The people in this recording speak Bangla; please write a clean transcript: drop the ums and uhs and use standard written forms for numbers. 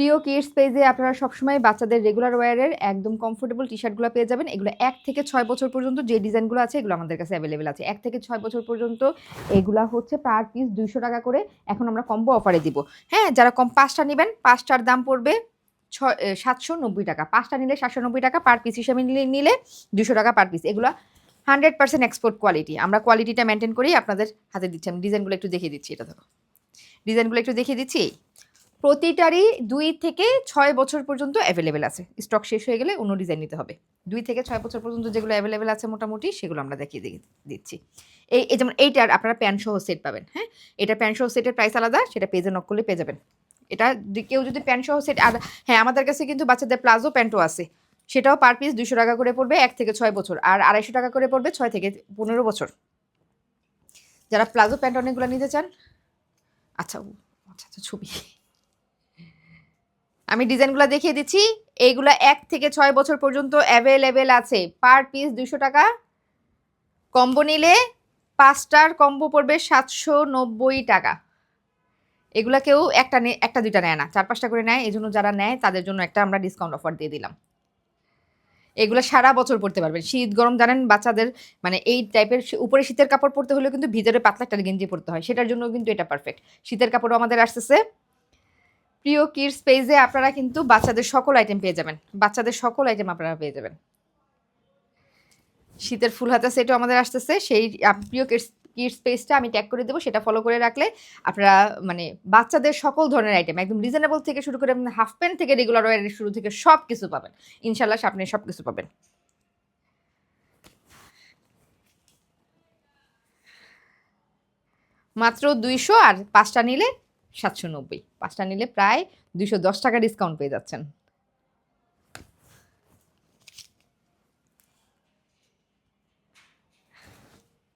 প্রিয় কিডস পেজে আপনারা সবসময় বাচ্চাদের রেগুলার ওয়্যারের একদম কমফোর্টেবল টি-শার্টগুলো পেয়ে যাবেন। এগুলো ১ থেকে ৬ বছর পর্যন্ত যে ডিজাইনগুলো আছে এগুলো আমাদের কাছে অ্যাভেলেবেল আছে। ১ থেকে ৬ বছর পর্যন্ত এগুলা হচ্ছে পার পিস ৳২০০ করে। এখন আমরা কম্বো অফারে দিব। হ্যাঁ? যারা ৫ টা নিবেন ৫ টার দাম পড়বে ৳৭৯০ ৫ টা নিলে ৳৭৯০ পার পিস হিসেবে নিলে ৳২০০ পার পিস। এগুলা 100% এক্সপোর্ট কোয়ালিটি। আমরা কোয়ালিটিটা মেইনটেইন করেই আপনাদের হাতে দিচ্ছি। আমি ডিজাইনগুলো একটু দেখিয়ে দিচ্ছি। এটা ধরো। ডিজাইনগুলো একটু দেখিয়ে দিচ্ছি। প্রতিটারই ২ থেকে ৬ বছর পর্যন্ত অ্যাভেলেবেল আছে। স্টক শেষ হয়ে গেলে অন্য ডিজাইন নিতে হবে। ২ থেকে ৬ বছর পর্যন্ত যেগুলো অ্যাভেলেবেল আছে মোটামুটি সেগুলো আমরা দেখিয়ে দিচ্ছি। এই যেমন এইটার আপনারা প্যান্ট সহ সেট পাবেন, হ্যাঁ? এটা প্যান্ট সহ সেটের প্রাইস আলাদা, সেটা পেজে নক করলে পেয়ে যাবেন। এটা কেউ যদি প্যান্ট সহ সেট আর হ্যাঁ, আমাদের কাছে কিন্তু বাচ্চাদের প্লাজো প্যান্টও আছে। সেটাও পার পিস ৳২০০ করে পড়বে ১ থেকে ৬ বছর। আর ৳২৫০ করে পড়বে ৬ থেকে ১৫ বছর। যারা প্লাজো প্যান্ট অনেকগুলো নিতে চান আচ্ছা, ছবি। আমি ডিজাইনগুলো দেখিয়ে দিচ্ছি। এইগুলা ১ থেকে ৬ বছর পর্যন্ত অ্যাভেলেবেল আছে। Per piece ৳২০০। কম্বো নিলে ৫ টার কম্বো পড়বে ৳৭৯০। এগুলা কেউ একটা ২টা নেয় না। ৪-৫ টা করে নেয়। এজন্য যারা নেয় তাদের জন্য একটা আমরা ডিসকাউন্ট অফার দিয়ে দিলাম। এগুলা সারা বছর পড়তে পারবেন। শীত, গরম জানেন বাচ্চাদের মানে এই টাইপের উপরে শীতের কাপড় পরতে হলেও কিন্তু ভিতরে পাতলা একটা গেঞ্জি পরতে হয়। সেটার জন্য কিন্তু এটা পারফেক্ট। শীতের কাপড়ও আমাদের আসতেছে। প্রিয় কিডস পেজে আপনারা কিন্তু বাচ্চাদের সকল আইটেম পেয়ে যাবেন। বাচ্চাদের সকল আইটেম আপনারা পেয়ে যাবেন। শীতের ফুল হাতা সেটও আমাদের আসতেছে। সেই প্রিয় কিডস পেজটা আমি ট্যাগ করে দেবো, সেটা ফলো করে রাখলে আপনারা মানে বাচ্চাদের সকল ধরনের আইটেম একদম রিজনেবল থেকে শুরু করে হাফ প্যান্ট থেকে রেগুলার ওয়্যারের শুরু থেকে সব কিছু পাবেন। ইনশাল্লাহ আপনি সব কিছু পাবেন। মাত্র ২০০ আর ৫ টা নিলে ৭৯০। ৫ টা নিলে প্রায় ৳২১০ ডিসকাউন্ট পেয়ে যাচ্ছেন।